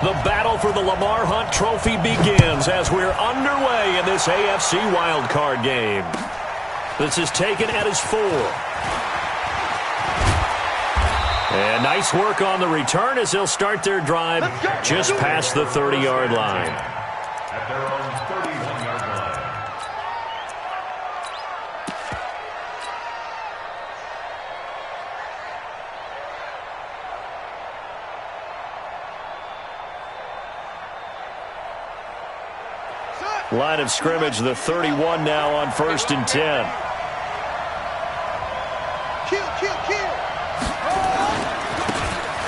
The battle for the Lamar Hunt Trophy begins as we're underway in this AFC wildcard game. This is taken at his 4. And nice work on the return as they'll start their drive just past the 30-yard line. At their own 31-yard line. Line of scrimmage, the 31 now on 1st and 10.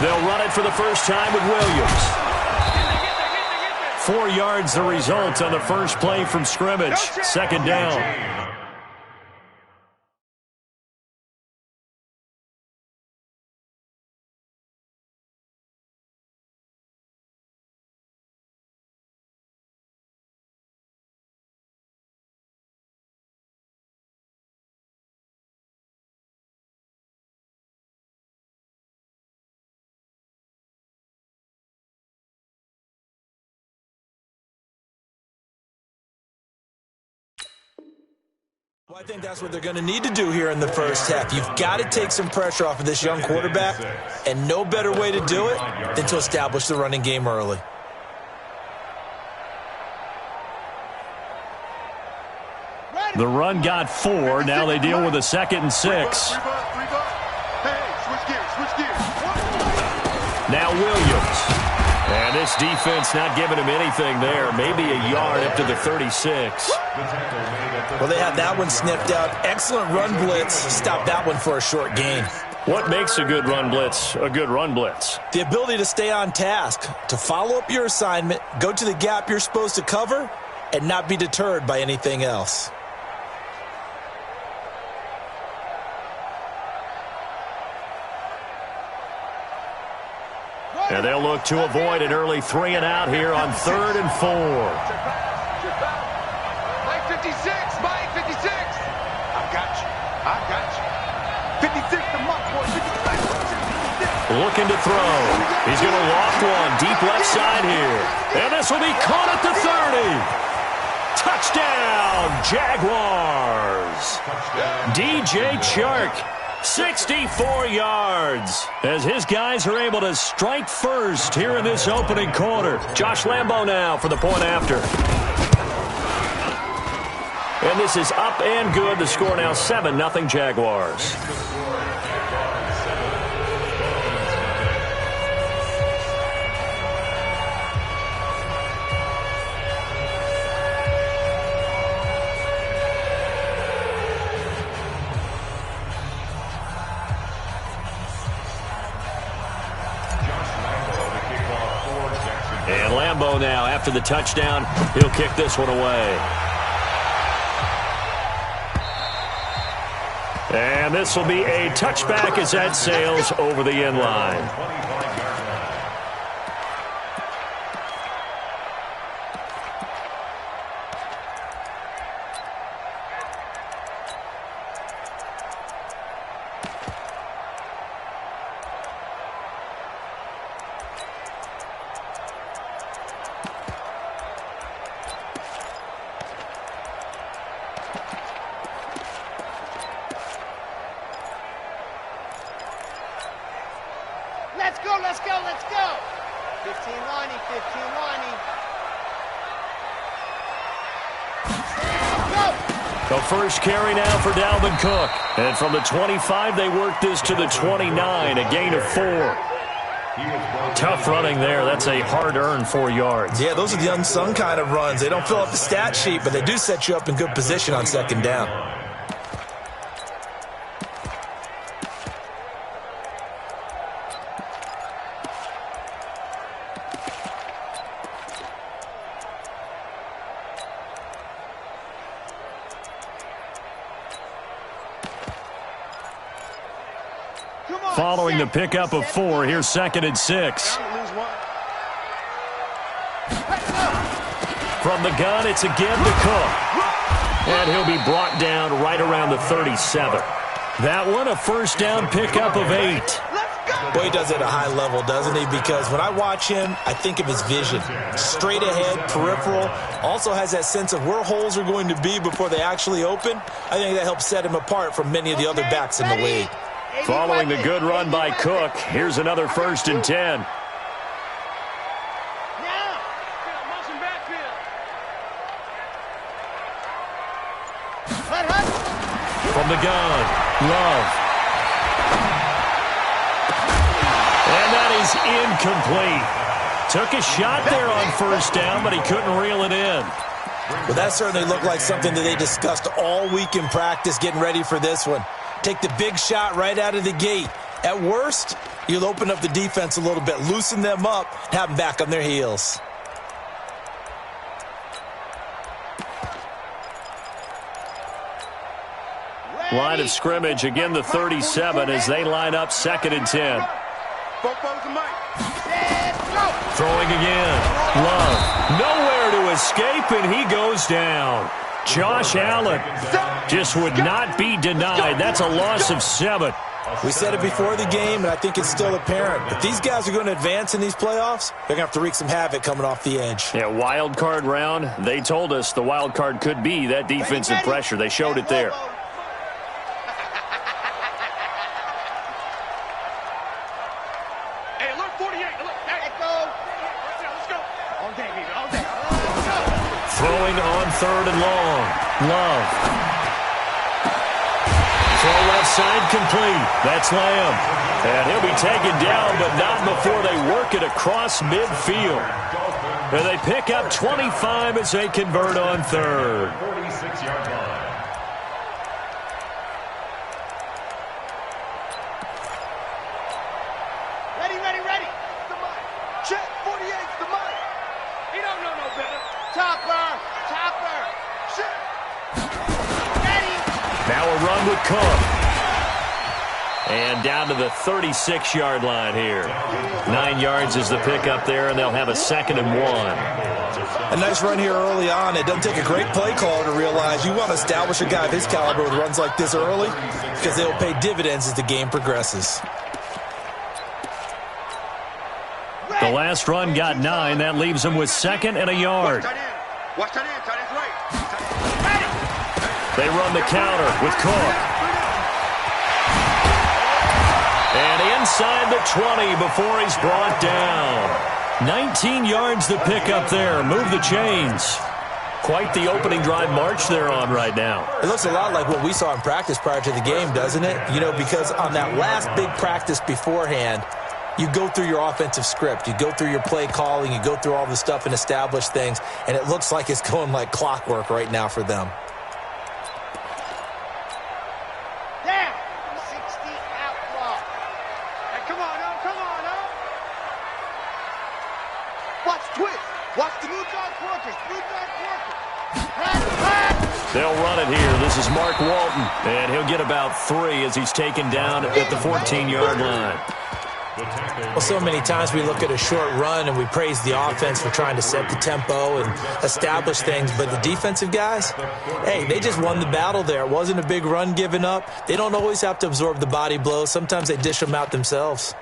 They'll run it for the first time with Williams. 4 yards the result on the first play from scrimmage. 2nd down. Well, I think that's what they're going to need to do here in the first half. You've got to take some pressure off of this young quarterback, and no better way to do it than to establish the running game early. The run got 4. Now they deal with a 2nd and 6. Now Williams. And this defense not giving him anything there. Maybe a yard up to the 36. Well, they had that one sniffed out. Excellent run blitz. Stopped that one for a short gain. What makes a good run blitz a good run blitz? The ability to stay on task, to follow up your assignment, go to the gap you're supposed to cover, and not be deterred by anything else. And they'll look to avoid an early 3 and out here on 3rd and 4. Mike 56, Mike 56. I got you. 56 to Mike, boy. 56. Looking to throw. He's going to loft one deep left side here. And this will be caught at the 30. Touchdown, Jaguars. DJ Chark. 64 yards as his guys are able to strike first here in this opening quarter. Josh Lambo now for the point after. And this is up and good. The score now 7-0 Jaguars. And Lambo now, after the touchdown, he'll kick this one away. And this will be a touchback as that sails over the end line. Let's go. 15 lining. The first carry now for Dalvin Cook. And from the 25, they work this to the 29, a gain of 4. Tough running there. That's a hard-earned 4 yards. Yeah, those are the unsung kind of runs. They don't fill up the stat sheet, but they do set you up in good position on 2nd down. Following the pickup of 4, here's 2nd and 6. From the gun, it's again to Cook. And he'll be brought down right around the 37. That one, a first down pickup of 8. Well, he does it at a high level, doesn't he? Because when I watch him, I think of his vision. Straight ahead, peripheral. Also has that sense of where holes are going to be before they actually open. I think that helps set him apart from many of the other backs in the league. Following the good run by Cook, here's another 1st and 10. From the gun, Love. And that is incomplete. Took a shot there on 1st down, but he couldn't reel it in. Well, that certainly looked like something that they discussed all week in practice getting ready for this one. Take the big shot right out of the gate. At worst, you'll open up the defense a little bit, loosen them up, and have them back on their heels. Line of scrimmage, again the 37 as they line up 2nd and 10. Throwing again. Love. Nowhere to escape, and he goes down. Josh Allen just would not be denied. That's a loss of 7. We said it before the game, and I think it's still apparent. If these guys are going to advance in these playoffs, they're going to have to wreak some havoc coming off the edge. Yeah, wild card round. They told us the wild card could be that defensive pressure. They showed it there. Throwing on 3rd and long. Love. Throw left side complete. That's Lamb. And he'll be taken down, but not before they work it across midfield. And they pick up 25 as they convert on 3rd. 46-yard line. Ready. The mic. Check. 48's the mic. He don't know no better. Topper. Check. Ready. Now a run with Cook. And down to the 36-yard line here. 9 yards is the pickup there, and they'll have a 2nd and 1. A nice run here early on. It doesn't take a great play caller to realize you want to establish a guy of his caliber with runs like this early because they'll pay dividends as the game progresses. The last run got 9. That leaves them with 2nd and a yard. Watch that in. Tight end's right. They run the counter with Cook. And inside the 20 before he's brought down. 19 yards to pick up there. Move the chains. Quite the opening drive march they're on right now. It looks a lot like what we saw in practice prior to the game, doesn't it? You know, because on that last big practice beforehand, you go through your offensive script. You go through your play calling. You go through all the stuff and establish things. And it looks like it's going like clockwork right now for them. Down. 60 outlaw. Hey, come on, oh. Watch twist. Watch the New York workers. They'll run it here. This is Mark Walton. And he'll get about 3 as he's taken down at the 14-yard line. Well, so many times we look at a short run and we praise the offense for trying to set the tempo and establish things, but the defensive guys, hey, they just won the battle there. It wasn't a big run given up. They don't always have to absorb the body blows. Sometimes they dish them out themselves.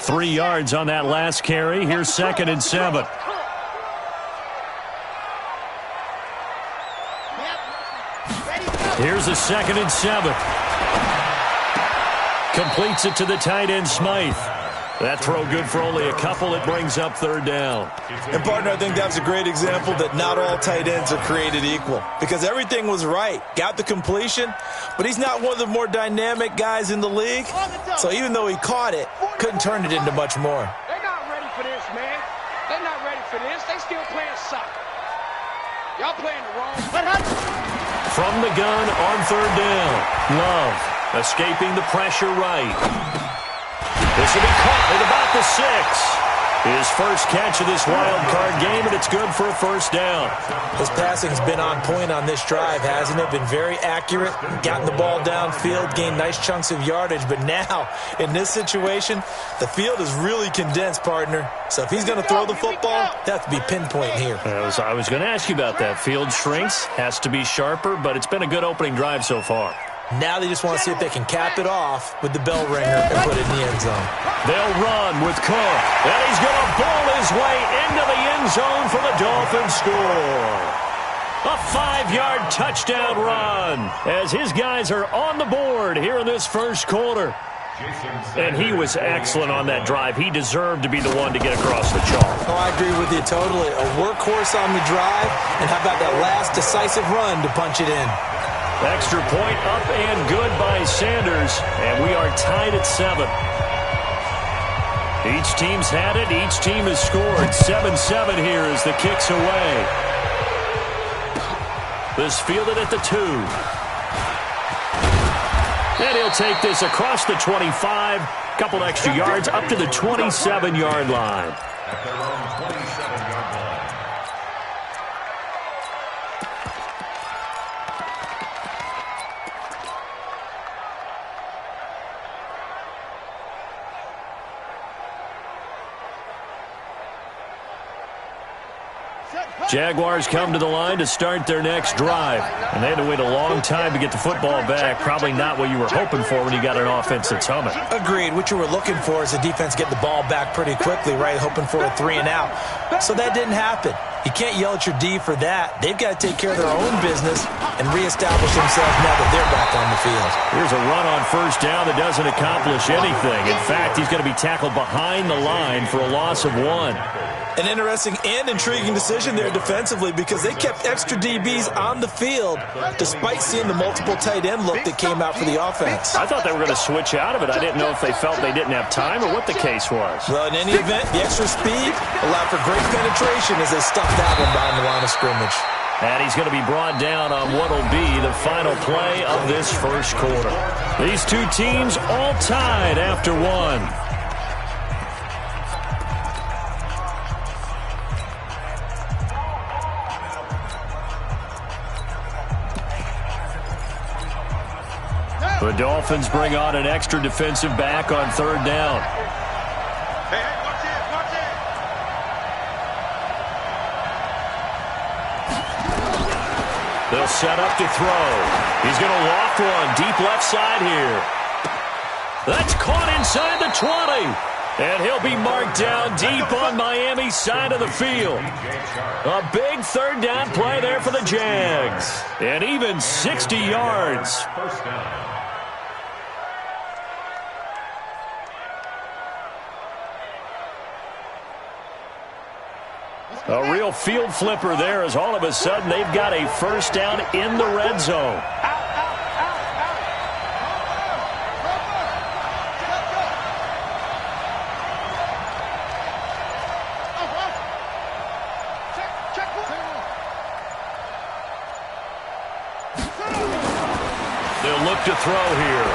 Three yards on that last carry. Here's 2nd and 7. Here's a 2nd and 7. Completes it to the tight end, Smythe. That throw good for only a couple. It brings up 3rd down. And, partner, I think that's a great example that not all tight ends are created equal because everything was right. Got the completion, but he's not one of the more dynamic guys in the league. So even though he caught it, couldn't turn it into much more. They're not ready for this, man. They're not ready for this. They still playing soccer. Y'all playing the wrong. From the gun on 3rd down. Love escaping the pressure right. This will be caught at about the 6. His first catch of this wild card game, and it's good for a first down. His passing's been on point on this drive, hasn't it? Been very accurate, gotten the ball downfield, gained nice chunks of yardage. But now, in this situation, the field is really condensed, partner. So if he's going to throw the football, that has to be pinpoint here. I was going to ask you about that. Field shrinks, has to be sharper, but it's been a good opening drive so far. Now they just want to see if they can cap it off with the bell ringer and put it in the end zone. They'll run with Cook, and he's going to bowl his way into the end zone for the Dolphins score. A 5-yard touchdown run as his guys are on the board here in this first quarter. And he was excellent on that drive. He deserved to be the one to get across the chalk. Oh, I agree with you totally. A workhorse on the drive, and how about that last decisive run to punch it in? Extra point up and good by Sanders, and we are tied at 7. Each team's had it. Each team has scored. 7-7 here as the kick's away. This fielded at the 2. And he'll take this across the 25. Couple extra yards up to the 27-yard line. At their own 27-yard line. Jaguars come to the line to start their next drive. And they had to wait a long time to get the football back. Probably not what you were hoping for when you got an offense that's humming. Agreed. What you were looking for is the defense get the ball back pretty quickly, right? Hoping for a 3-and-out. So that didn't happen. You can't yell at your D for that. They've got to take care of their own business and reestablish themselves now that they're back on the field. Here's a run on first down that doesn't accomplish anything. In fact, he's going to be tackled behind the line for a loss of 1. An interesting and intriguing decision there defensively because they kept extra DBs on the field despite seeing the multiple tight end look that came out for the offense. I thought they were going to switch out of it. I didn't know if they felt they didn't have time or what the case was. Well, in any event, the extra speed allowed for great penetration as they stuffed that one behind the line of scrimmage. And he's going to be brought down on what will be the final play of this first quarter. These two teams all tied after 1. The Dolphins bring on an extra defensive back on third down. Hey, watch it, watch it. They'll set up to throw. He's going to loft one deep left side here. That's caught inside the 20. And he'll be marked down deep on Miami's side of the field. A big third down play there for the Jags. And even 60 yards. First down. A real field flipper there as all of a sudden they've got a first down in the red zone. They'll look to throw here.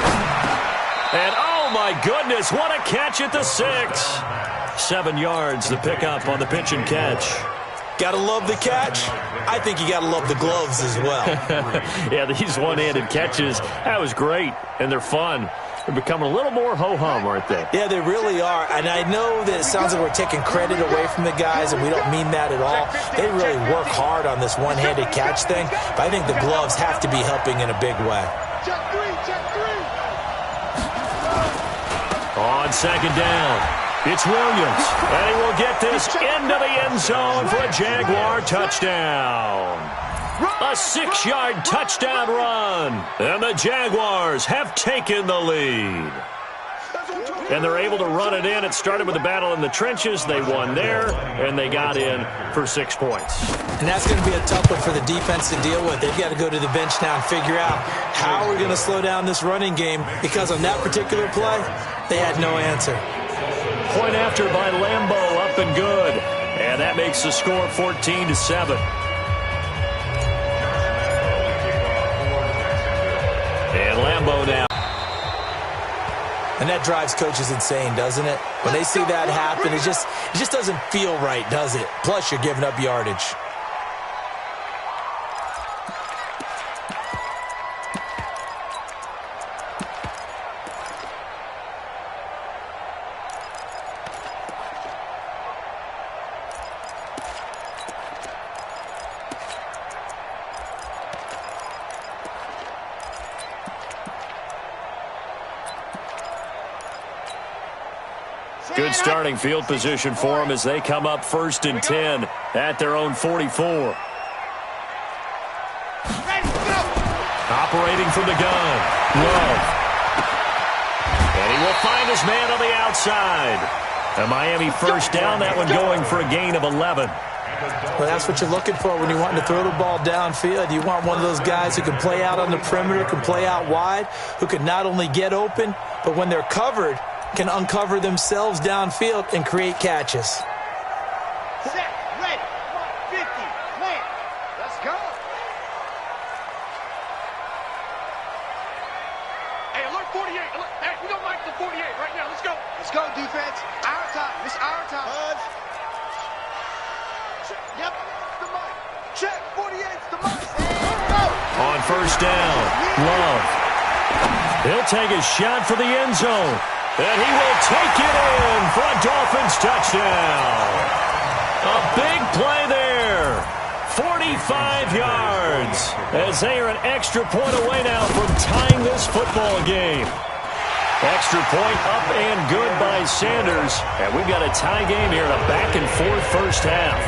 And oh my goodness, what a catch at the 6. 7 yards, the pickup on the pitch and catch. Gotta love the catch. I think you gotta love the gloves as well. Yeah, these one-handed catches, that was great, and they're fun. They're becoming a little more ho-hum, aren't they? Yeah, they really are. And I know that it sounds like we're taking credit away from the guys, and we don't mean that at all. They really work hard on this one-handed catch thing, but I think the gloves have to be helping in a big way. Check 3, check 3. On second down. It's Williams, and he will get this into the end zone for a Jaguar touchdown. A 6-yard touchdown run, and the Jaguars have taken the lead. And they're able to run it in. It started with a battle in the trenches. They won there, and they got in for 6 points. And that's going to be a tough one for the defense to deal with. They've got to go to the bench now and figure out how we're going to slow down this running game because on that particular play, they had no answer. Point after by Lambeau, up and good. And that makes the score 14-7. And Lambeau now. And that drives coaches insane, doesn't it? When they see that happen, it just doesn't feel right, does it? Plus, you're giving up yardage. Good starting field position for them as they come up 1st and 10 at their own 44. Operating from the gun. Love. And he will find his man on the outside. A Miami first down, that one going for a gain of 11. Well, that's what you're looking for when you're wanting to throw the ball downfield. You want one of those guys who can play out on the perimeter, can play out wide, who can not only get open, but when they're covered, can uncover themselves downfield and create catches. Set, ready, 50, plan. Let's go. Hey, alert 48. Hey, we don't like the 48 right now. Let's go. Let's go, defense. Our time. It's our time. Yep, the mic. Check, 48's the mic. On first down, Love. He'll take a shot for the end zone. And he will take it in for a Dolphins touchdown. A big play there. 45 yards as they are an extra point away now from tying this football game. Extra point up and good by Sanders. And we've got a tie game here in a back-and-forth first half.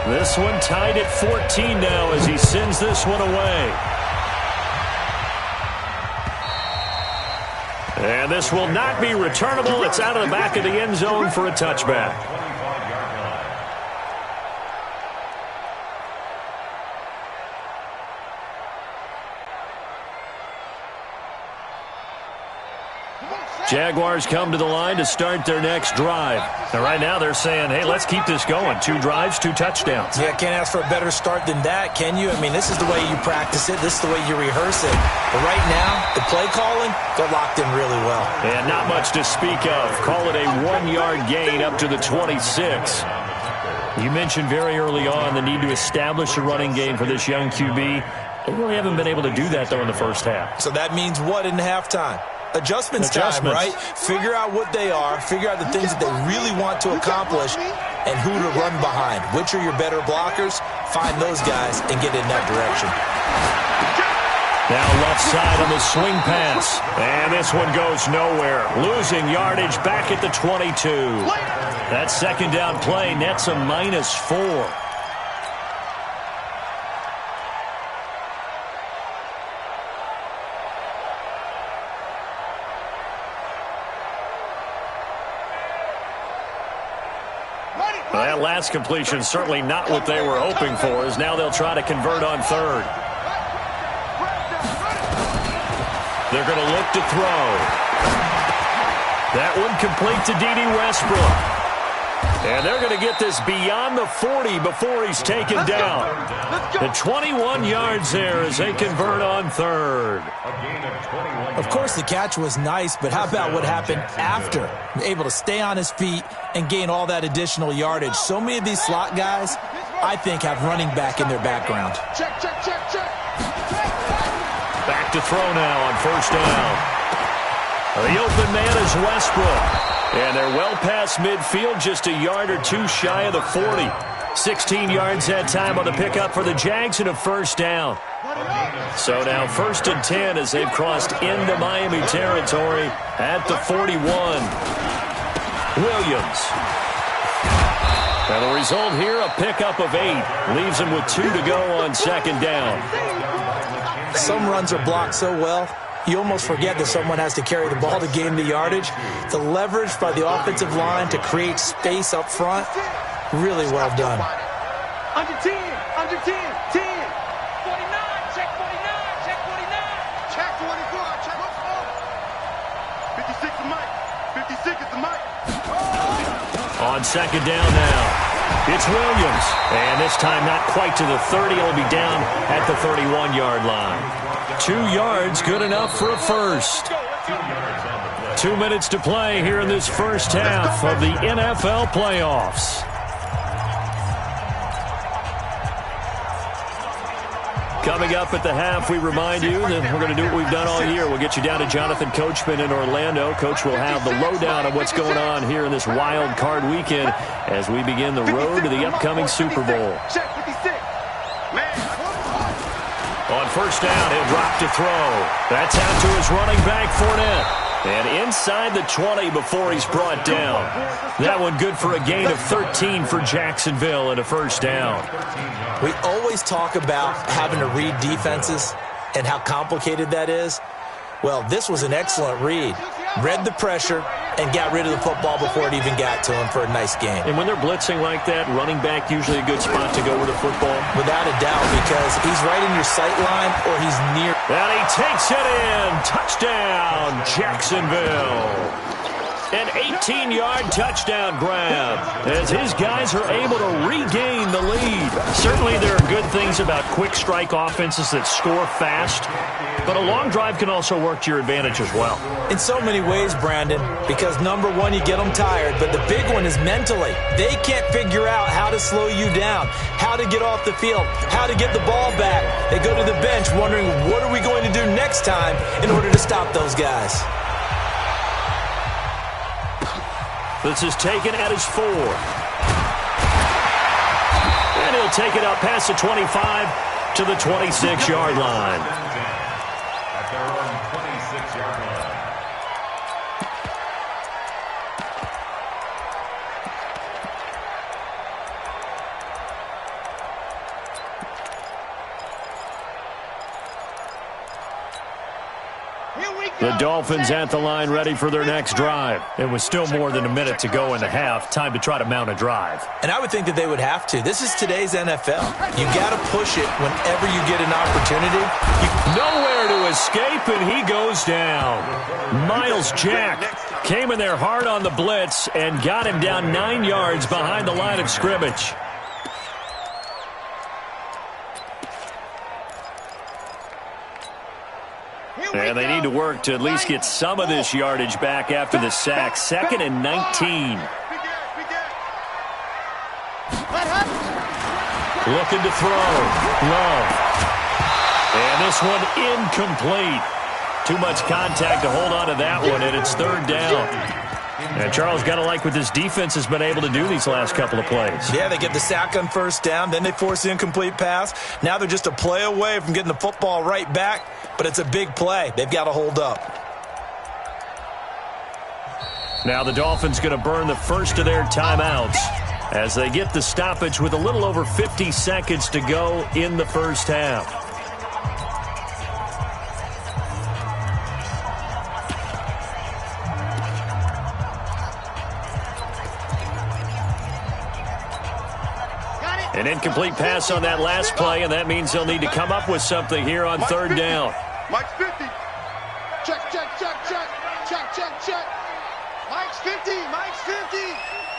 This one tied at 14 now as he sends this one away. And this will not be returnable. It's out of the back of the end zone for a touchback. Jaguars come to the line to start their next drive. And right now they're saying, hey, let's keep this going. 2 drives, 2 touchdowns. Yeah, can't ask for a better start than that, can you? I mean, this is the way you practice it. This is the way you rehearse it. But right now, the play calling, they're locked in really well. And not much to speak of. Call it a 1-yard gain up to the 26. You mentioned very early on the need to establish a running game for this young QB. They really haven't been able to do that, though, in the first half. So that means what in halftime? Adjustments time, right? Figure out what they are, figure out the things that they really want to accomplish, and who to run behind. Which are your better blockers? Find those guys and get in that direction. Now left side on the swing pass. And this one goes nowhere. Losing yardage back at the 22. That second down play nets a -4. That last completion certainly not what they were hoping for, as now they'll try to convert on third. They're going to look to throw. That one complete to D.D. Westbrook. And they're going to get this beyond the 40 before he's taken down. The 21 yards there as they convert on third. Of course, the catch was nice, but how about what happened after? Able to stay on his feet and gain all that additional yardage. So many of these slot guys, I think, have running back in their background. Check, check, check, check. Back to throw now on first down. The open man is Westbrook. And they're well past midfield, just a yard or two shy of the 40. 16 yards that time on the pickup for the Jags and a first down. So now 1st and 10 as they've crossed into Miami territory at the 41. Williams. And the result here, a pickup of 8. Leaves them with 2 to go on second down. Some runs are blocked so well, you almost forget that someone has to carry the ball to gain the yardage. The leverage by the offensive line to create space up front, really well done. Under 10, under 10, 10. 49, check 49, check 49. Check 44, check 56 is the mic. 56 is the mic. On second down now. It's Williams. And this time not quite to the 30. It'll be down at the 31-yard line. 2 yards, good enough for a first. 2 minutes to play here in this first half of the NFL playoffs. Coming up at the half, we remind you that we're going to do what we've done all year. We'll get you down to Jonathan Coachman in Orlando. Coach will have the lowdown of what's going on here in this wild card weekend as we begin the road to the upcoming Super Bowl. On first down, he'll drop to throw. That's out to his running back, Fournette. And inside the 20 before he's brought down. That one good for a gain of 13 for Jacksonville and a first down. We always talk about having to read defenses and how complicated that is. Well, this was an excellent read. Read the pressure and got rid of the football before it even got to him for a nice game. And when they're blitzing like that, running back usually a good spot to go with the football? Without a doubt, because he's right in your sight line or he's near. And he takes it in. Touchdown, Jacksonville. An 18-yard touchdown grab as his guys are able to regain the lead. Certainly there are good things about quick strike offenses that score fast, but a long drive can also work to your advantage as well. In so many ways, Brandon, because number one, you get them tired, but the big one is mentally. They can't figure out how to slow you down, how to get off the field, how to get the ball back. They go to the bench wondering, what are we going to do next time in order to stop those guys? This is taken at his 4. And he'll take it up past the 25 to the 26-yard line. At their own 26-yard line. The Dolphins at the line ready for their next drive. It was still more than a minute to go in the half. Time to try to mount a drive. And I would think that they would have to. This is today's NFL. You got to push it whenever you get an opportunity. Nowhere to escape, and he goes down. Miles Jack came in there hard on the blitz and got him down 9 yards behind the line of scrimmage. And they need to work to at least get some of this yardage back after the sack. 2nd and 19. Looking to throw. Love. And this one incomplete. Too much contact to hold on to that one, and it's 3rd down. And Charles, got to like what this defense has been able to do these last couple of plays. Yeah, they get the sack on first down, then they force the incomplete pass. Now they're just a play away from getting the football right back, but it's a big play. They've got to hold up. Now the Dolphins going to burn the first of their timeouts as they get the stoppage with a little over 50 seconds to go in the first half. An incomplete pass on that last play, and that means they'll need to come up with something here on 3rd down. Mike's 50. Check, check, check, check. Check, check, check. Mike's 50. Mike's 50.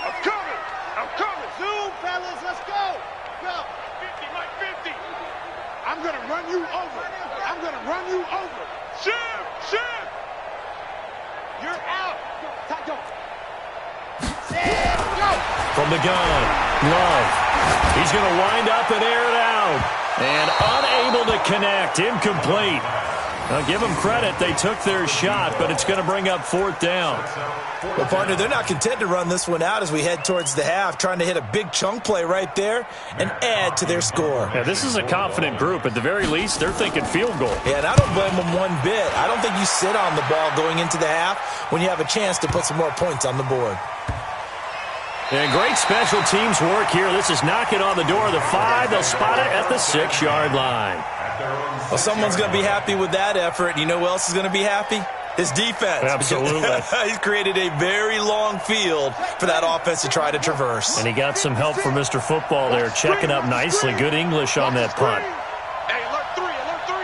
I'm coming. I'm coming. Zoom, fellas. Let's go. Go. 50. Mike 50. I'm going to run you over. I'm going to run you over. Shift. Shift. You're out. Go. Set. Go. From the gun, Love. He's going to wind up and air it out. And unable to connect. Incomplete. Now, give them credit. They took their shot, but it's going to bring up 4th down. Well, partner, they're not content to run this one out as we head towards the half, trying to hit a big chunk play right there and add to their score. Yeah, this is a confident group. At the very least, they're thinking field goal. Yeah, and I don't blame them one bit. I don't think you sit on the ball going into the half when you have a chance to put some more points on the board. And great special teams work here. This is knocking on the door of the 5. They'll spot it at the 6-yard line. Well, someone's going to be happy with that effort. You know who else is going to be happy? His defense. Absolutely. He's created a very long field for that offense to try to traverse. And he got some help from Mr. Football there, checking up nicely. Good English on that punt. Hey, alert 3, alert 3.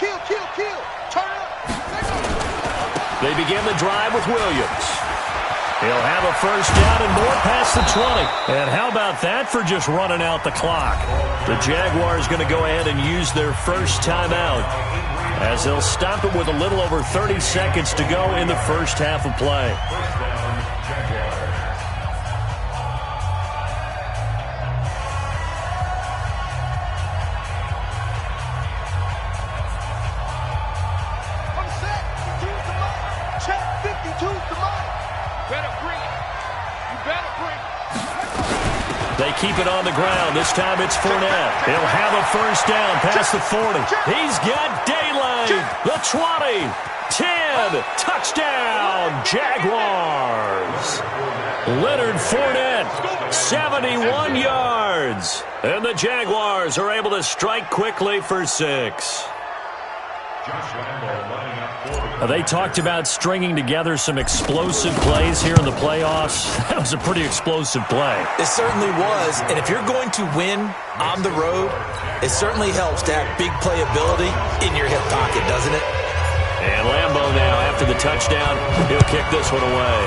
Kill, kill, kill. Turn up. They begin the drive with Williams. He'll have a first down and more past the 20. And how about that for just running out the clock? The Jaguars going to go ahead and use their first timeout as they'll stop it with a little over 30 seconds to go in the first half of play. They keep it on the ground. This time it's Fournette. He'll have a first down past the 40. He's got daylight. The 20. 10. Touchdown, Jaguars. Leonard Fournette, 71 yards. And the Jaguars are able to strike quickly for 6. They talked about stringing together some explosive plays here in the playoffs. That was a pretty explosive play. It certainly was. And if you're going to win on the road, it certainly helps to have big playability in your hip pocket, doesn't it? And Lambeau now, after the touchdown, he'll kick this one away.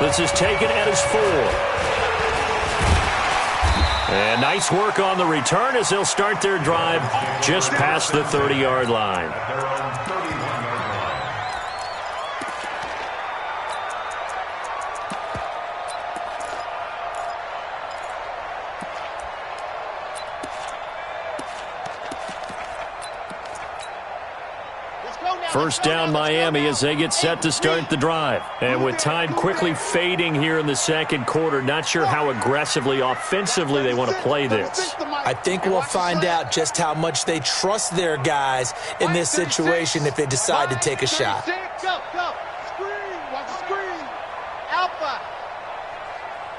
This is taken at his 4. And nice work on the return as they'll start their drive just past the 30-yard line. First down Miami as they get set to start the drive. And with time quickly fading here in the second quarter, not sure how aggressively, offensively they want to play this. I think we'll find out just how much they trust their guys in this situation if they decide to take a shot. Go. Screen. Watch the screen. Alpha.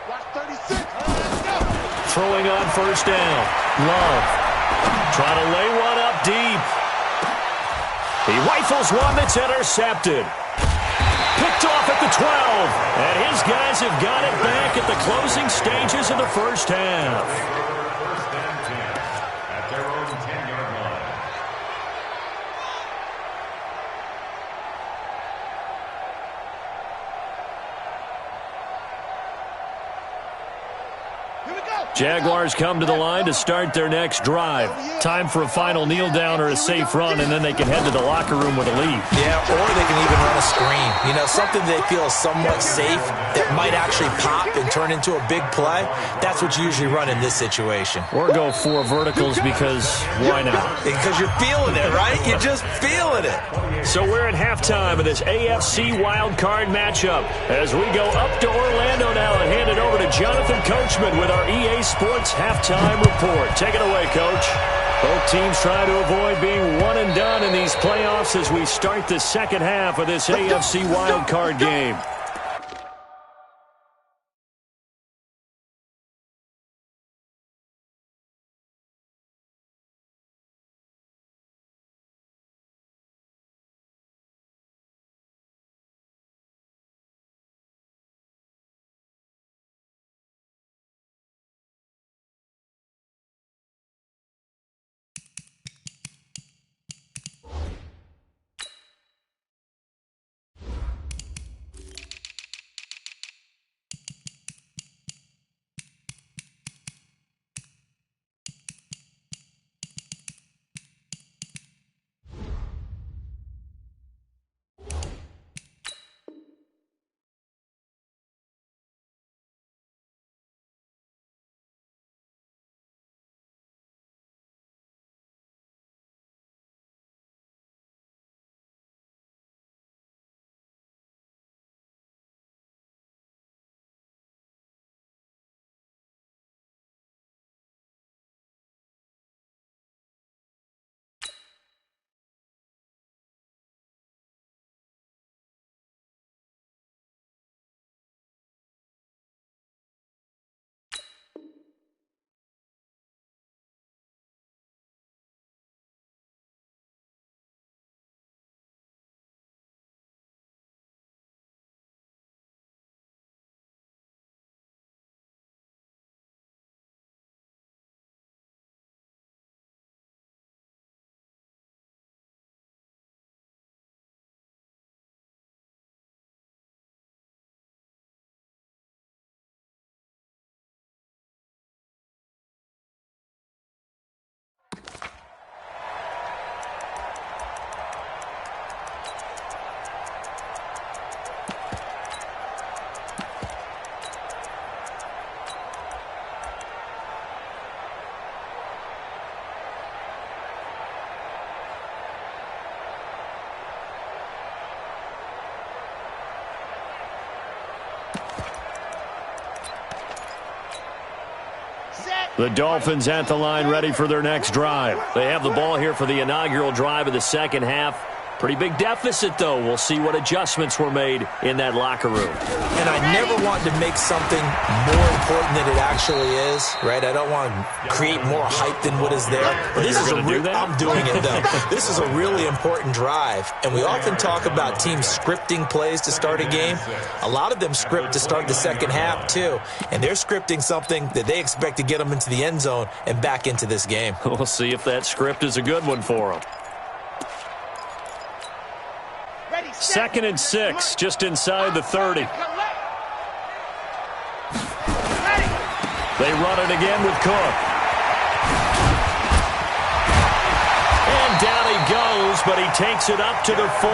Watch 36. Let's go. Throwing on first down. Love. Trying to lay one up deep. He rifles one that's intercepted. Picked off at the 12. And his guys have got it back at the closing stages of the first half. First and 10 at their own 10-yard line. Here we go. Jaguars come to the line to start their next drive. Time for a final kneel down or a safe run, and then they can head to the locker room with a lead. Yeah, or they can even run a screen. You know, something they feel is somewhat safe that might actually pop and turn into a big play. That's what you usually run in this situation. Or go 4 verticals because why not? Because you're feeling it, right? You're just feeling it. So we're at halftime of this AFC wildcard matchup as we go up to Orlando now and hand it over to Jonathan Coachman with our EA Sports halftime report. Take it away, Coach. Both teams try to avoid being one and done in these playoffs as we start the second half of this AFC wildcard game. The Dolphins at the line ready for their next drive. They have the ball here for the inaugural drive of the second half. Pretty big deficit, though. We'll see what adjustments were made in that locker room. And I never want to make something more important than it actually is, right? I don't want to create more hype than what is there. But this is I'm doing it, though. This is a really important drive. And we often talk about teams scripting plays to start a game. A lot of them script to start the second half, too. And they're scripting something that they expect to get them into the end zone and back into this game. We'll see if that script is a good one for them. 2nd and 6, just inside the 30. They run it again with Cook. And down he goes, but he takes it up to the 40.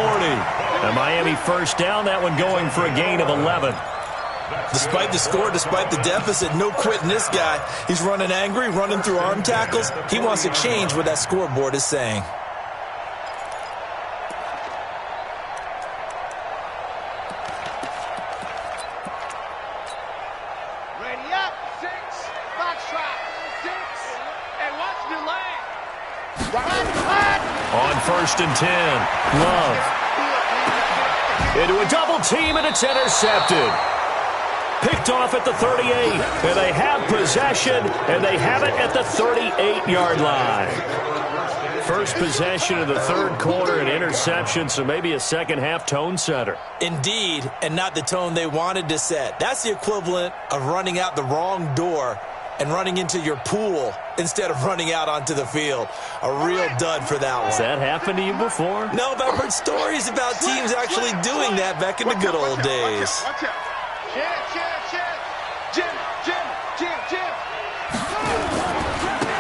A Miami first down, that one going for a gain of 11. Despite the score, despite the deficit, no quitting this guy. He's running angry, running through arm tackles. He wants to change what that scoreboard is saying. On 1st and 10, Love. Into a double team, and it's intercepted. Picked off at the 38, and they have possession, and they have it at the 38-yard line. First possession of the third quarter, an interception, so maybe a second-half tone setter. Indeed, and not the tone they wanted to set. That's the equivalent of running out the wrong door and running into your pool instead of running out onto the field. A real dud for that one. Has that happened to you before? No, but I've heard stories about teams actually doing that back in the good old days.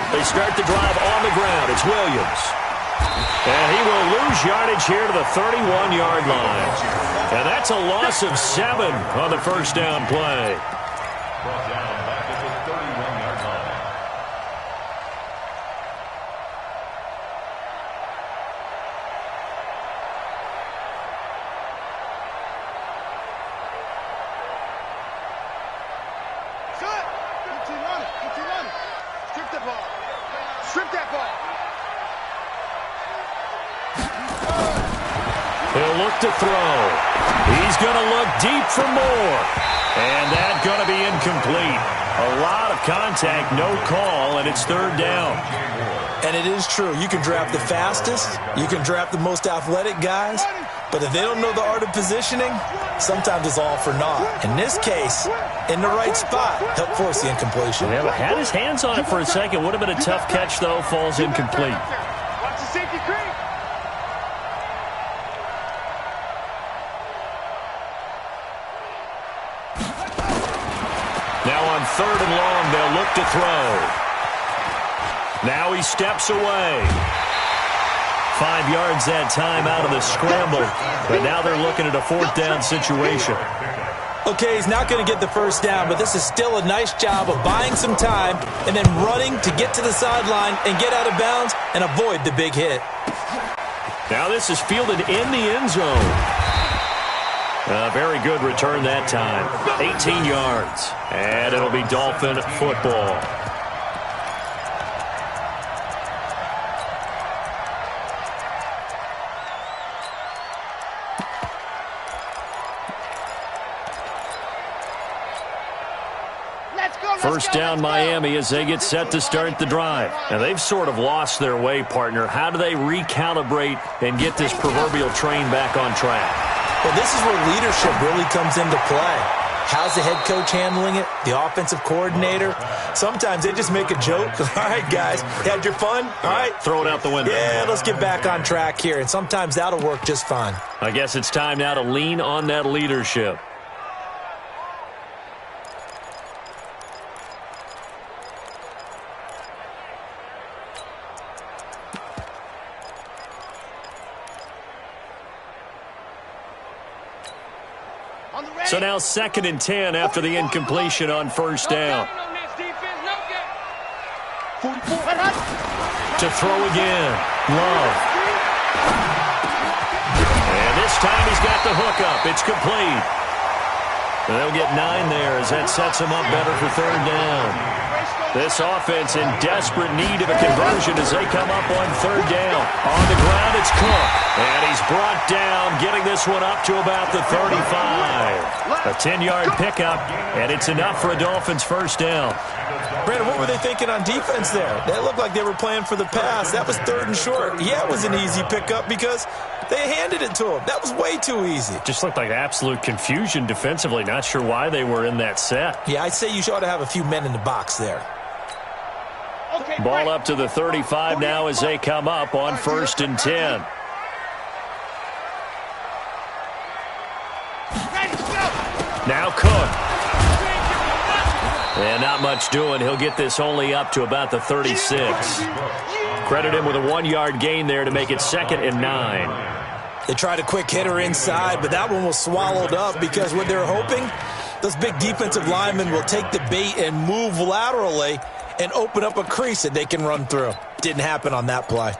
They start the drive on the ground. It's Williams. And he will lose yardage here to the 31-yard line. And that's a loss of 7 on the first down play. Brought down back at the 31-yard line. Strip the ball. Strip that ball. He'll look to throw. He's going to look deep for more. And that's going to be incomplete. A lot of contact, no call, and it's third down. And it is true. You can draft the fastest. You can draft the most athletic guys. But if they don't know the art of positioning, sometimes it's all for naught. In this case, in the right spot, help force the incompletion. Yeah, but had his hands on it for a second. Would have been a tough catch, though. Falls incomplete. Watch the safety creep. Now on 3rd and long, they'll look to throw. Now he steps away. 5 yards that time out of the scramble. But now they're looking at a 4th down situation. Okay, he's not going to get the first down, but this is still a nice job of buying some time and then running to get to the sideline and get out of bounds and avoid the big hit. Now this is fielded in the end zone. Very good return that time. 18 yards. And it'll be Dolphin football. First down Miami as they get set to start the drive. Now they've sort of lost their way, partner. How do they recalibrate and get this proverbial train back on track? Well, this is where leadership really comes into play. How's the head coach handling it? The offensive coordinator? Sometimes they just make a joke. All right, guys, had your fun? All right. Throw it out the window. Yeah, let's get back on track here. And sometimes that'll work just fine. I guess it's time now to lean on that leadership. So now 2nd and 10 after the incompletion on first down. To throw again. Love. And this time he's got the hook up. It's complete. And they'll get 9 there as that sets him up better for third down. This offense in desperate need of a conversion as they come up on third down. On the ground, it's Cook. And he's brought down, getting this one up to about the 35. A 10-yard pickup, and it's enough for a Dolphins first down. Brandon, what were they thinking on defense there? They looked like they were playing for the pass. That was third and short. Yeah, it was an easy pickup because they handed it to him. That was way too easy. Just looked like absolute confusion defensively. Not sure why they were in that set. Yeah, I'd say you ought to have a few men in the box there. Ball up to the 35 now as they come up on 1st and 10. Now Cook. And not much doing. He'll get this only up to about the 36. Credit him with a 1-yard gain there to make it 2nd and 9. They tried a quick hitter inside, but that one was swallowed up because what they're hoping, those big defensive linemen will take the bait and move laterally and open up a crease that they can run through. Didn't happen on that play.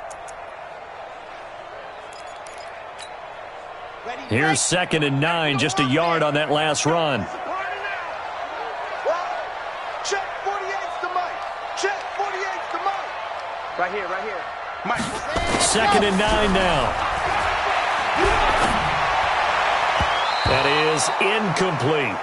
Here's 2nd and 9, just a yard on that last run. Check 48's the mic. Check 48's the mic. Right here, Mike. 2nd and 9 now. That is incomplete.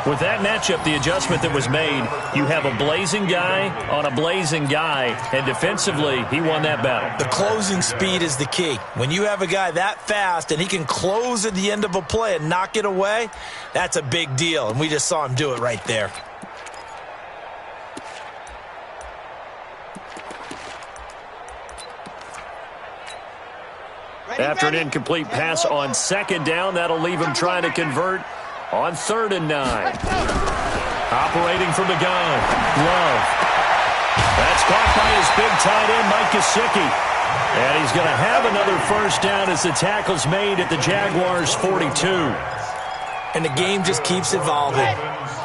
With that matchup, the adjustment that was made, you have a blazing guy on a blazing guy, and defensively, he won that battle. The closing speed is the key. When you have a guy that fast and he can close at the end of a play and knock it away, that's a big deal, and we just saw him do it right there. After an incomplete pass on 2nd down, that'll leave him trying to convert on 3rd and 9. Operating from the gun, Love. That's caught by his big tight end, Mike Gesicki. And he's going to have another first down as the tackle's made at the Jaguars' 42. And the game just keeps evolving.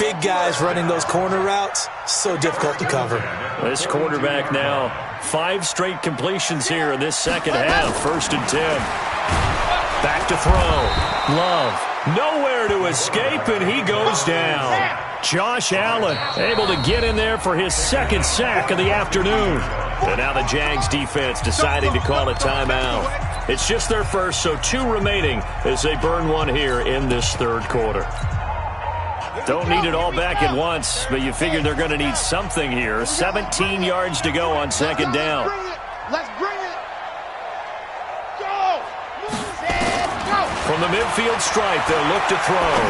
Big guys running those corner routes, so difficult to cover. This quarterback now, 5 straight completions here in this second half. 1st and 10. Back to throw. Love. Nowhere to escape, and he goes down. Josh Allen able to get in there for his 2nd sack of the afternoon. And now the Jags defense deciding to call a timeout. It's just their first, so 2 remaining as they burn one here in this 3rd quarter. Don't need it all back at once, but you figure they're going to need something here. 17 yards to go on 2nd down. Let's bring it. Go. From the midfield stripe, they'll look to throw.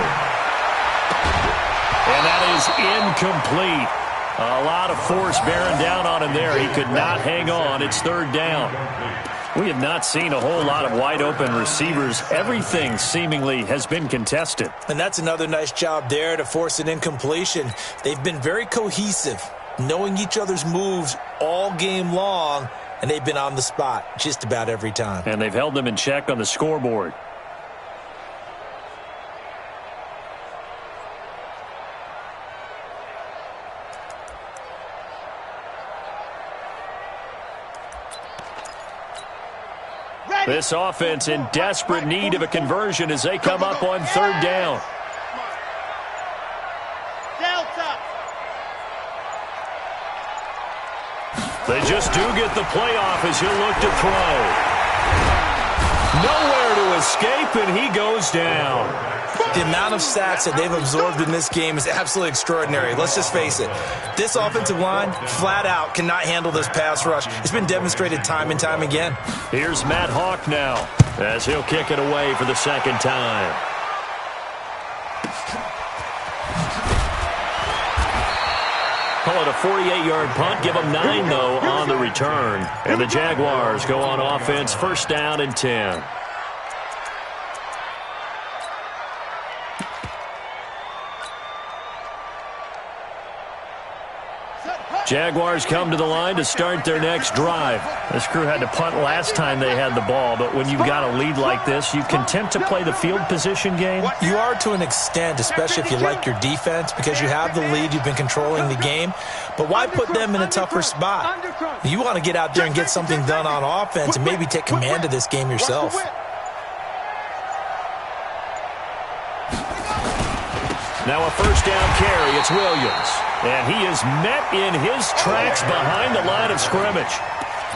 And that is incomplete. A lot of force bearing down on him there. He could not hang on. It's 3rd down. We have not seen a whole lot of wide-open receivers. Everything seemingly has been contested. And that's another nice job there to force an incompletion. They've been very cohesive, knowing each other's moves all game long, and they've been on the spot just about every time. And they've held them in check on the scoreboard. This offense in desperate need of a conversion as they come up on 3rd down. They just do get the playoff as he'll look to throw. Nowhere to escape, and he goes down. The amount of sacks that they've absorbed in this game is absolutely extraordinary. Let's just face it. This offensive line, flat out, cannot handle this pass rush. It's been demonstrated time and time again. Here's Matt Hawk now as he'll kick it away for the 2nd time. Call it a 48-yard punt. Give them 9, though, on the return. And the Jaguars go on offense, 1st down and 10. Jaguars come to the line to start their next drive. This crew had to punt last time they had the ball, but when you've got a lead like this, you content to play the field position game? You are to an extent, especially if you like your defense, because you have the lead, you've been controlling the game. But why put them in a tougher spot? You want to get out there and get something done on offense and maybe take command of this game yourself. Now a first down carry. It's Williams. And he is met in his tracks behind the line of scrimmage.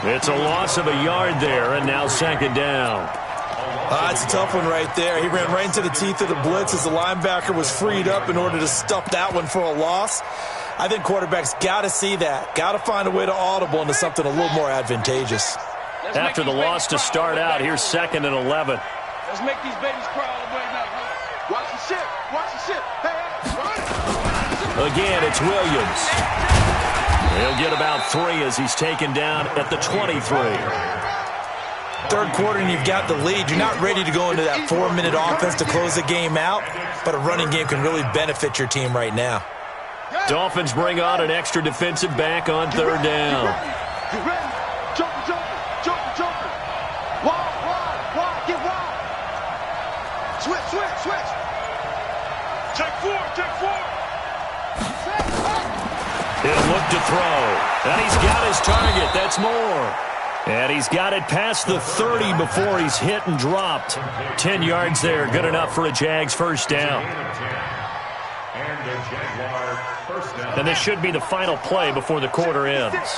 It's a loss of a yard there, and now second down. It's a tough one right there. He ran right into the teeth of the blitz as the linebacker was freed up in order to stuff that one for a loss. I think quarterbacks got to see that. Got to find a way to audible into something a little more advantageous. After the loss to start out, here's 2nd and 11. Let's make these babies cry all the way back. Watch the ship. Watch the ship. Hey, run. Again, it's Williams. He'll get about 3 as he's taken down at the 23. Third quarter and you've got the lead. You're not ready to go into that 4-minute offense to close the game out, but a running game can really benefit your team right now. Dolphins bring on an extra defensive back on 3rd down. Get ready. Jumping. Wide. Get wide. Switch. Take four. He'll look to throw. And he's got his target. That's more. And he's got it past the 30 before he's hit and dropped. 10 yards there. Good enough for a Jags first down. And this should be the final play before the quarter ends.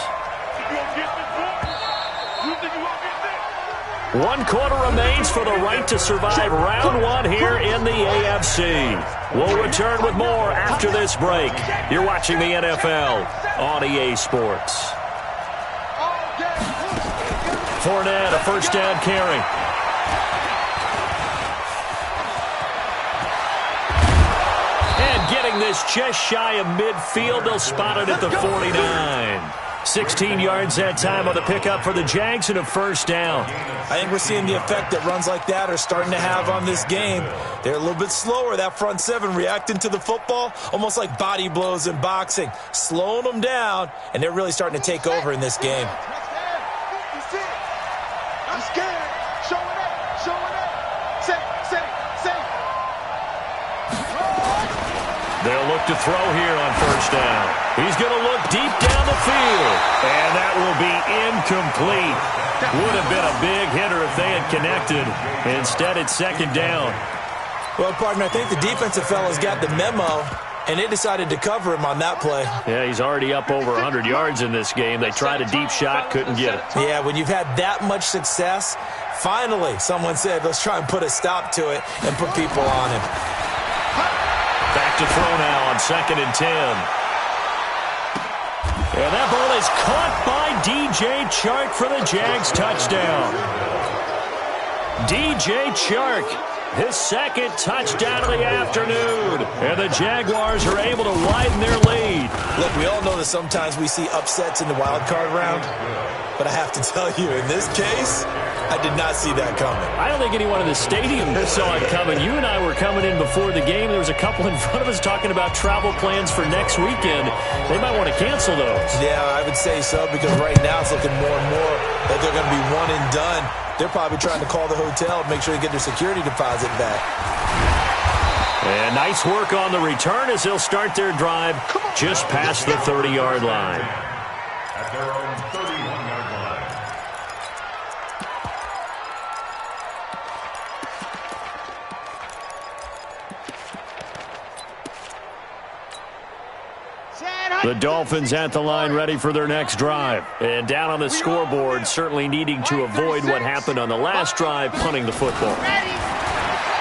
1 quarter remains for the right to survive round 1 here in the AFC. We'll return with more after this break. You're watching the NFL on EA Sports. Fournette, a first down carry. And getting this just shy of midfield, they'll spot it at the 49. 16 yards that time on the pickup for the Jags and a first down. I think we're seeing the effect that runs like that are starting to have on this game. They're a little bit slower, that front 7 reacting to the football, almost like body blows in boxing, slowing them down, and they're really starting to take over in this game. I'm scared. Show it up. Say. They'll look to throw here on first down. He's going to look deep down the field. And that will be incomplete. Would have been a big hitter if they had connected. Instead, it's second down. Well, partner, I think the defensive fellas got the memo, and they decided to cover him on that play. Yeah, he's already up over 100 yards in this game. They tried a deep shot, couldn't get it. Yeah, when you've had that much success, finally someone said, let's try and put a stop to it and put people on him. Back to throw now on 2nd and 10. And that ball is caught by DJ Chark for the Jags touchdown. DJ Chark, his 2nd touchdown of the afternoon. And the Jaguars are able to widen their lead. Look, we all know that sometimes we see upsets in the wild card round. But I have to tell you, in this case, I did not see that coming. I don't think anyone in the stadium saw it coming. You and I were coming in before the game. There was a couple in front of us talking about travel plans for next weekend. They might want to cancel those. Yeah, I would say so, because right now it's looking more and more that they're going to be one and done. They're probably trying to call the hotel and make sure they get their security deposit back. And nice work on the return as they'll start their drive just past the 30-yard line. At their own 31-yard line. The Dolphins at the line ready for their next drive. And down on the scoreboard, certainly needing to avoid what happened on the last drive, punting the football.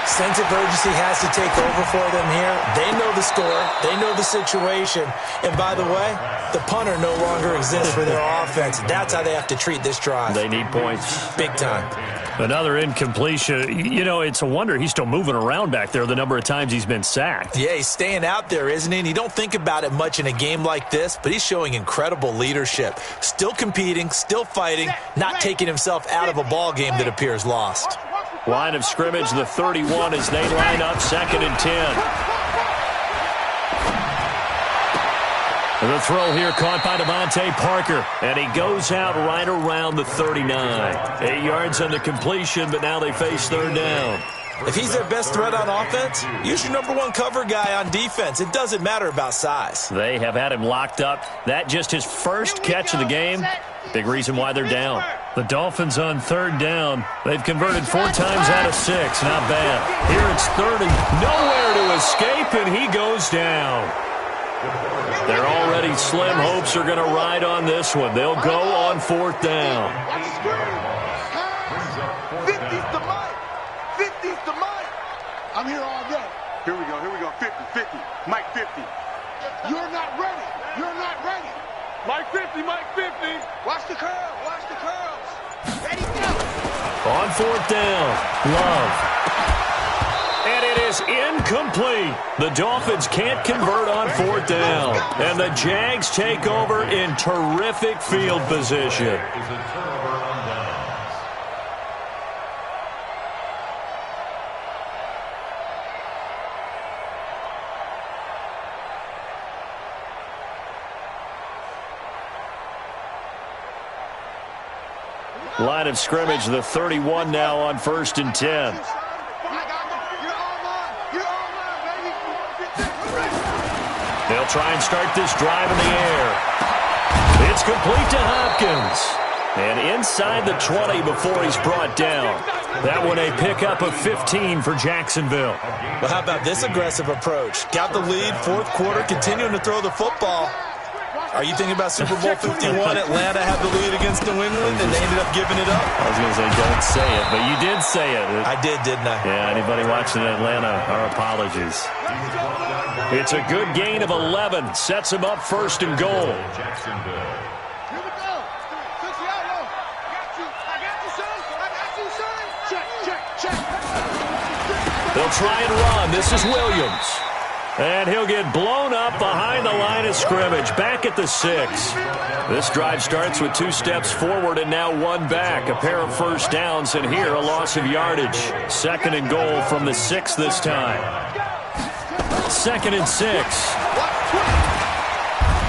Sense of urgency has to take over for them here. They know the score. They know the situation. And by the way, the punter no longer exists for their offense. That's how they have to treat this drive. They need points. Big time. Another incompletion. You know, it's a wonder he's still moving around back there the number of times he's been sacked. Yeah, he's staying out there, isn't he? And you don't think about it much in a game like this, but he's showing incredible leadership. Still competing, still fighting, not taking himself out of a ball game that appears lost. Line of scrimmage, the 31 as they line up 2nd and 10. The throw here caught by Devontae Parker, and he goes out right around the 39. 8 yards on the completion, but now they face 3rd down. If he's their best threat on offense, use your #1 cover guy on defense. It doesn't matter about size. They have had him locked up. That just his first catch of the game. Big reason why they're down. The Dolphins on third down. They've converted 4 times out of 6. Not bad. Here it's third and nowhere to escape, and he goes down. Their already slim hopes are going to ride on this one. They'll go on 4th down. 50's the mic. 50's the mic. I'm here all day. Here we go. 50. Mike 50. You're not ready. Mike 50. Watch the curls. Ready, go. On 4th down, Love. And it is incomplete. The Dolphins can't convert on 4th down. And the Jags take over in terrific field position. Line of scrimmage, the 31 now on 1st and 10. They'll try and start this drive in the air. It's complete to Hopkins. And inside the 20 before he's brought down. That one a pickup of 15 for Jacksonville. Well, how about this aggressive approach? Got the lead, 4th quarter, continuing to throw the football. Are you thinking about Super Bowl 51? Atlanta had the lead against New England, and they ended up giving it up? I was going to say, don't say it, but you did say it. I did, didn't I? Yeah, anybody watching Atlanta, our apologies. It's a good gain of 11. Sets him up 1st and goal. Here we go. I got you, son. Check. They'll try and run. This is Williams. And he'll get blown up behind the line of scrimmage, back at the 6. This drive starts with 2 steps forward and now 1 back. A pair of first downs, and here a loss of yardage. 2nd and goal from the 6 this time. 2nd and 6.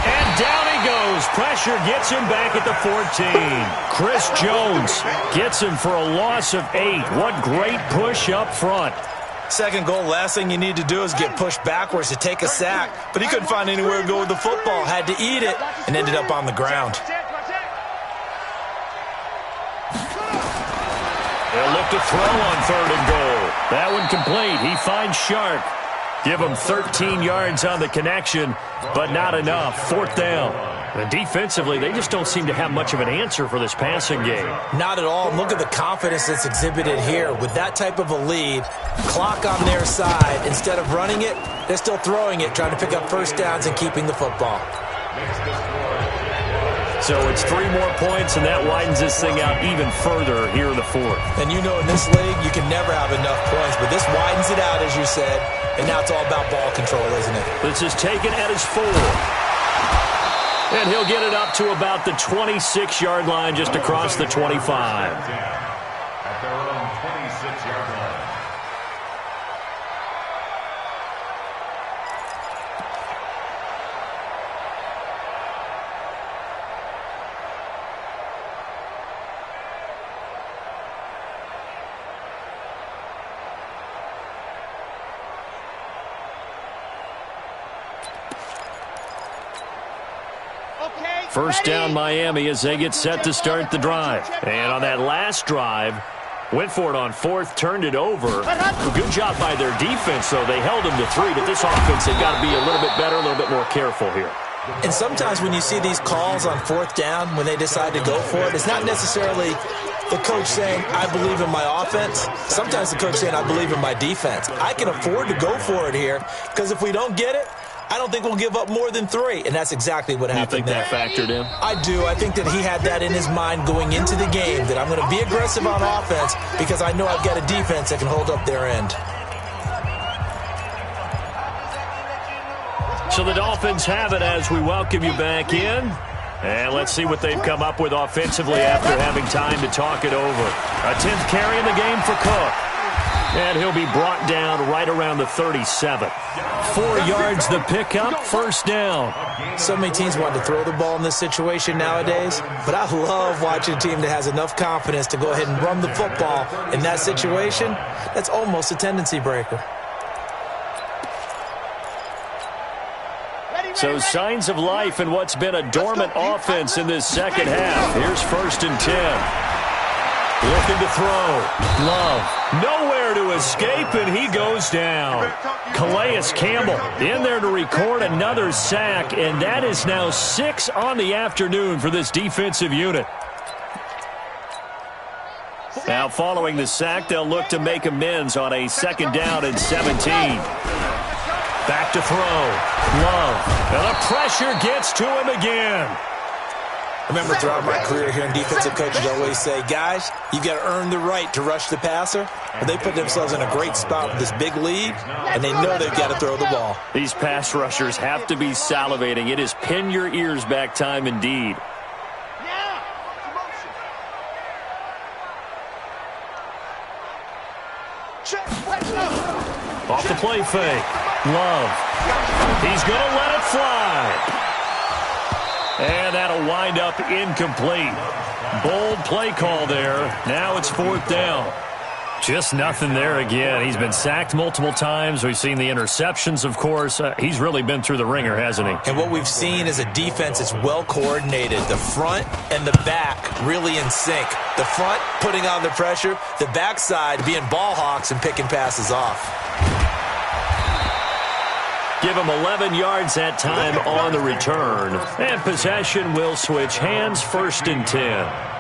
And down he goes. Pressure gets him back at the 14. Chris Jones gets him for a loss of 8. What great push up front. 2nd goal, last thing you need to do is get pushed backwards to take a sack. But he couldn't find anywhere to go with the football. Had to eat it and ended up on the ground. They'll look to throw on 3rd and goal. That one complete. He finds Sharp. Give him 13 yards on the connection, but not enough. 4th down. And defensively, they just don't seem to have much of an answer for this passing game. Not at all. Look at the confidence that's exhibited here. With that type of a lead, clock on their side, instead of running it, they're still throwing it, trying to pick up first downs and keeping the football. So it's 3 more points, and that widens this thing out even further here in the 4th. And you know in this league, you can never have enough points, but this widens it out, as you said, and now it's all about ball control, isn't it? This is taken at his 4. And he'll get it up to about the 26-yard line, just across the 25. At their own 26-yard line. First down Miami as they get set to start the drive. And on that last drive, went for it on 4th, turned it over. Good job by their defense, though. They held them to 3, but this offense, they've got to be a little bit better, a little bit more careful here. And sometimes when you see these calls on 4th down, when they decide to go for it, it's not necessarily the coach saying, I believe in my offense. Sometimes the coach saying, I believe in my defense. I can afford to go for it here, because if we don't get it, I don't think we'll give up more than 3, and that's exactly what happened there. You think that factored in? I do. I think that he had that in his mind going into the game, that I'm going to be aggressive on offense because I know I've got a defense that can hold up their end. So the Dolphins have it as we welcome you back in. And let's see what they've come up with offensively after having time to talk it over. A 10th carry in the game for Cook. And he'll be brought down right around the 37. 4 yards the pickup, first down. So many teams want to throw the ball in this situation nowadays, but I love watching a team that has enough confidence to go ahead and run the football in that situation. That's almost a tendency breaker. So signs of life in what's been a dormant offense in this second half. Here's 1st and 10. Looking to throw. Love. Nowhere to escape, and he goes down. Calais Campbell in there to record another sack, and that is now 6 on the afternoon for this defensive unit. Now following the sack, they'll look to make amends on a 2nd down and 17. Back to throw. Love. And the pressure gets to him again. I remember throughout my career hearing defensive coaches always say, guys, you've got to earn the right to rush the passer. But they put themselves in a great spot with this big lead, and they know they've got to throw the ball. These pass rushers have to be salivating. It is pin your ears back time indeed. Off the play fake. Love. He's going to let it fly. And that'll wind up incomplete. Bold play call there. Now it's 4th down. Just nothing there again. He's been sacked multiple times. We've seen the interceptions, of course. He's really been through the ringer, hasn't he? And what we've seen is a defense that's well coordinated. The front and the back really in sync. The front putting on the pressure. The backside being ball hawks and picking passes off. Give him 11 yards that time on the return. And possession will switch hands, 1st and 10.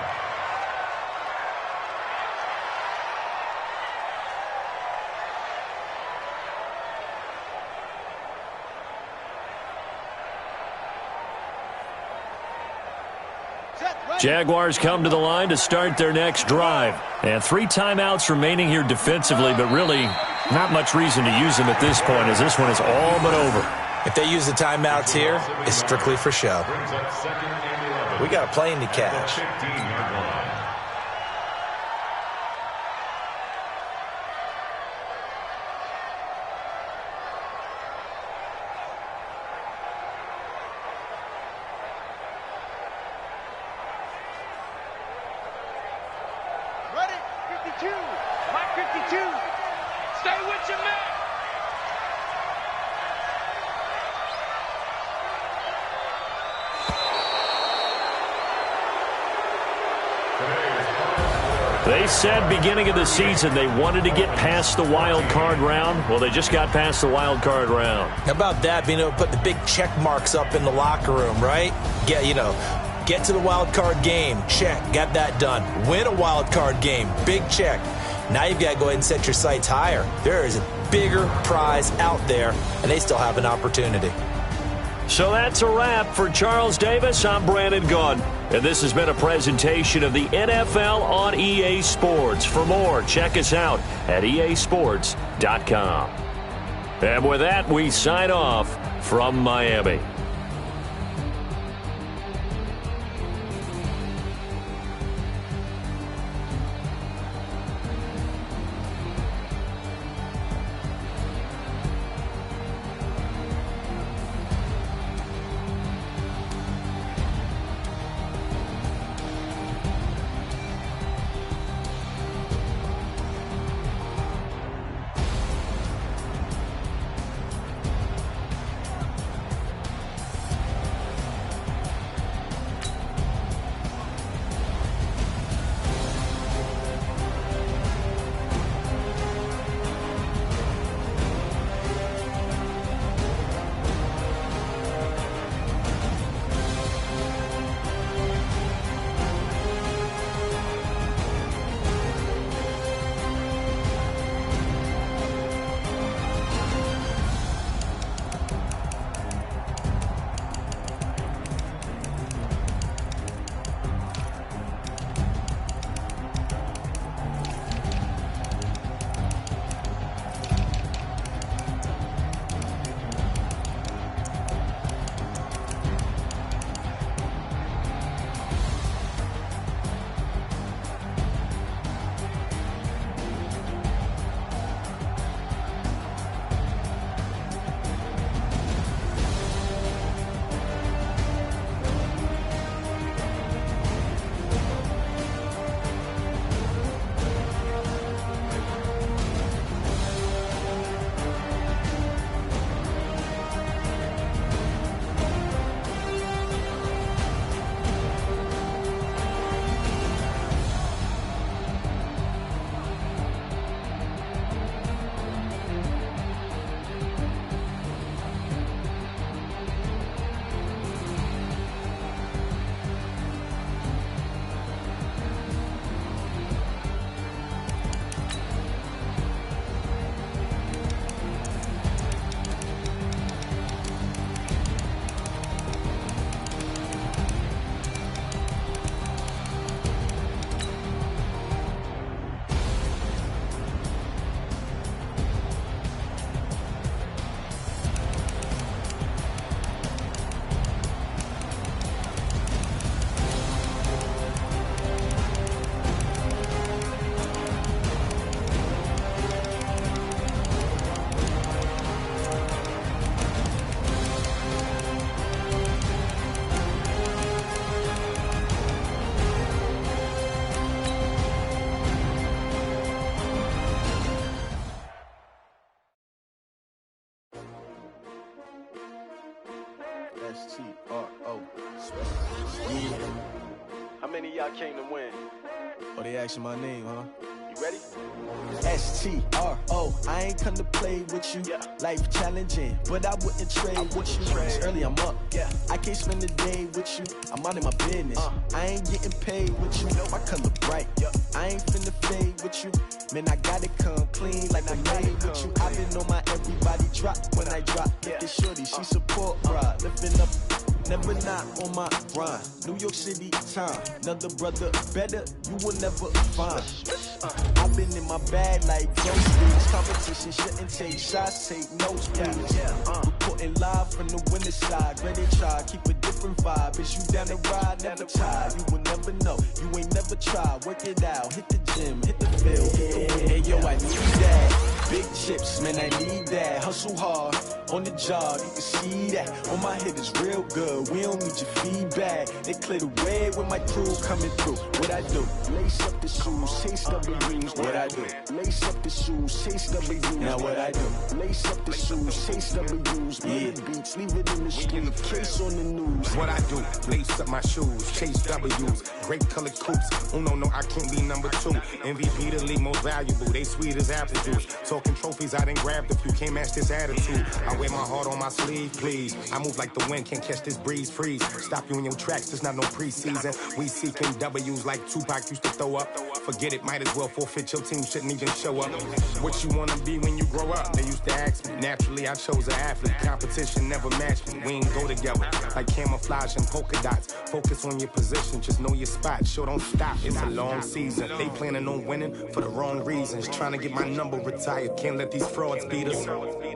Jaguars come to the line to start their next drive. And 3 timeouts remaining here defensively, but really not much reason to use them at this point, as this one is all but over. If they use the timeouts here, it's strictly for show. We got a plane to catch. They said beginning of the season they wanted to get past the wild card round. Well, they just got past the wild card round. How about that, being able to put the big check marks up in the locker room, right? Get to the wild card game. Check. Got that done. Win a wild card game. Big check. Now you've got to go ahead and set your sights higher. There is a bigger prize out there, and they still have an opportunity. So that's a wrap for Charles Davis. I'm Brandon Gunn, and this has been a presentation of the NFL on EA Sports. For more, check us out at easports.com. And with that, we sign off from Miami. many of y'all came to win? Oh, they asking my name, huh? You ready? S-T-R-O, I ain't come to play with you. Yeah. Life challenging, but I wouldn't trade with you. It's early, I'm up. Yeah. I can't spend the day with you. I'm out of my business. I ain't getting paid with you. My color bright. Yeah. I ain't finna fade with you. Man, I gotta come clean like I made with you. I've been on my everybody drop when I drop. Get the shorty, she support ride. Lifting up, never not on my grind. New York City time. Another brother better, you will never find. I've been in my bag like groceries. Competition shouldn't take shots, take notes, please. Reporting live from the winter side. Ready to try, keep a different vibe. Is you down the ride, never tired. You will never know, you ain't never tried. Work it out, hit the gym, hit the field, hit the wind. Hey yo, I need that. Big chips, man, I need that. Hustle hard, on the job, you can see that. On my head is real good, we don't need your feedback. They clear the way with my crew coming through. What I do? Lace up the shoes, chase W's. What I do? Lace up the shoes, chase W's. Now what I do? Lace up the shoes, chase W's. Yeah. Beats, leave it in the street, case on the news. What I do? Lace up my shoes, chase W's. Great colored coops. Oh no, I can't be number 2. MVP the league most valuable. They sweet as apple juice. Talking trophies, I didn't grab the few. Can't match this attitude. I wear my heart on my sleeve, please. I move like the wind, can't catch this breeze, freeze. Stop you in your tracks, there's not no preseason. We seeking W's like Tupac used to throw up. Forget it, might as well forfeit. Your team shouldn't even show up. What you wanna be when you grow up? They used to ask me. Naturally, I chose an athlete. Competition never matched me. We ain't go together like camouflage and polka dots. Focus on your position, just know your spot. Sure, don't stop. It's a long season. They planning on winning for the wrong reasons. Trying to get my number retired. Can't let these frauds beat us.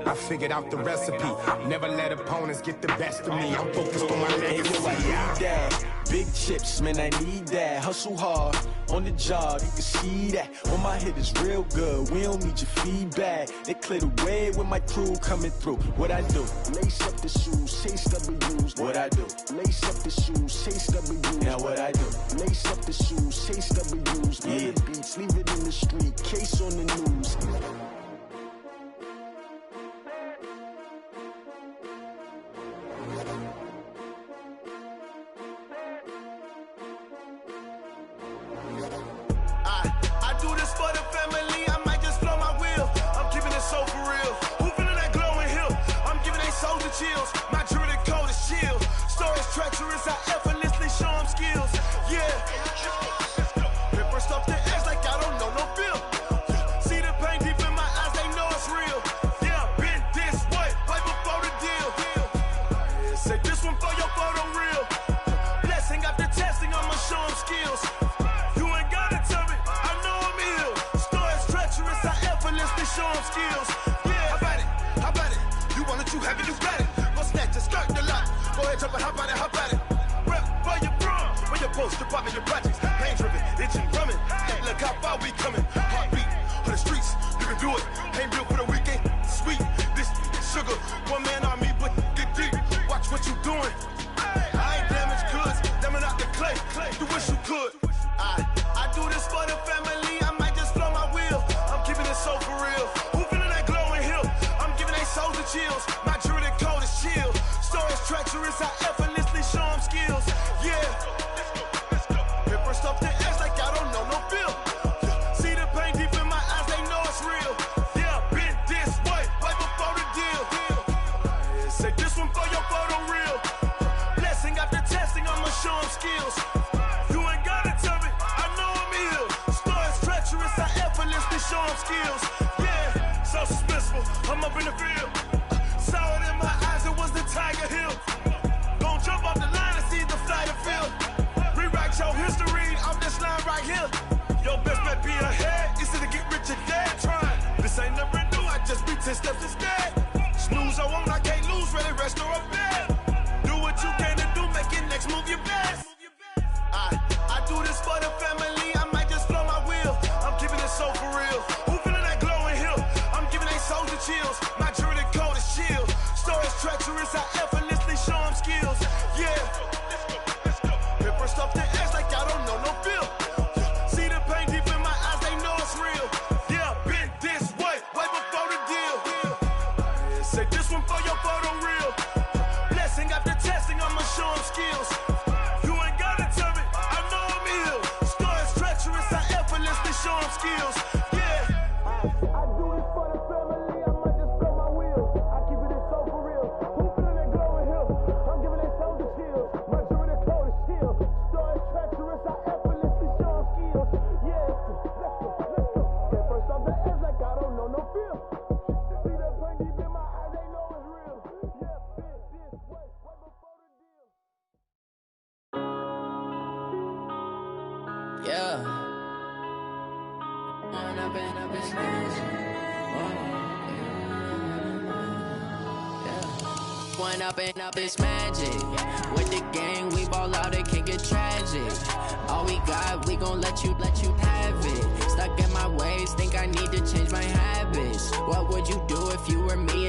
I figured out the recipe. Never let opponents get the best of me. I'm focused on my legacy. I need that. Big chips, man, I need that. Hustle hard, on the job, you can see that. On my head is real good, we don't need your feedback. They clear the way with my crew coming through. What I do? Lace up the shoes, chase W's. What I do? Lace up the shoes, chase W's. Now what I do? Lace up the shoes, chase W's. Yeah. Beats, leave it in the street, case on the news. I do this for the family, I might just blow my wheel. I'm keeping it so for real. Who feeling that glowing hill? I'm giving they soldier chills. My jewelry code is chill. Stories treacherous, I effortlessly show them skills. Yeah. Paper stuff the edge like I don't know no feel. See the pain deep in my eyes, they know it's real. Yeah, been this way, right before the deal. Say this one for your photo real. Blessing after testing, I'ma show them skills. You ain't gotta tell me, I know I'm ill. Stories treacherous, I effortlessly show them skills. Yeah, how about it? You want it, you have it, you got it. Go snatch it, skirt the lot. Go ahead, jump it, how about it? Rep where you from, where you post, department, your projects. Pain driven, itching, drumming. Hey, look how far we coming. Heartbeat on the streets, you can do it. Ain't built for the weekend, sweet. This sugar, one man army, but get deep. Watch what you doing. I ain't damaged goods, damn out the clay. You wish you could. I do this for the family, I might just blow my wheel. I'm keeping it so for real. Who feeling that glowing hill? I'm giving they soldier chills. My jewelry code is chill. Stories treacherous, I effortlessly show them skills. Yeah. Paper stuff the edge like I don't know no feel. See the pain deep in my eyes, they know it's real. Yeah, been this way, right before the deal. Say this one for your photo real. Blessing after testing, I'ma show them skills. You ain't gotta tell me, I know I'm ill. Stories treacherous, I effortlessly show them skills. Yeah, so suspenseful, I'm up in the field. Saw it in my eyes, it was the Tiger Hill. Don't jump off the line and see the flight of field. Rewrite your history off this line right here. Your best bet be ahead, easy to get rich or dead. Trying, this ain't never new, I just be 10 steps instead. Snooze I won't, I can't lose, ready, rest or up bed. Do what you can to do, make it next move your best. I do this for the family, I might just blow my wheel. I'm keeping it so for real. Who feeling that glowing hill? I'm giving they soldier chills. My jewelry code is chill. Stories treacherous, I effortlessly show them skills. Yeah. Paper stuff the edge like I don't know no feel. See the pain deep in my eyes, they know it's real. Yeah, been this way, right before the deal. Say this one for your photo real. Blessing after testing, I'ma show them skills. You ain't gotta tell me, I know I'm ill. skills. Yeah. I do this for the family, I might just spell my wheels. I keep it in so for real. Who feeling that glowing hill? I'm giving they soldier chills. My jewelry the cold as chill. Story treacherous, I effortlessly show them skills. Yeah, let's go. Get first off the edge like I don't know no feel. See that pain deep in my eyes, they know it's real. Yeah, this way before the deal. Yeah. When I've been up in magic. When up it's magic. With the gang, we ball out, it can get tragic. All we got, we gon' let you have it. Stuck in my ways, think I need to change my habits. What would you do if you were me?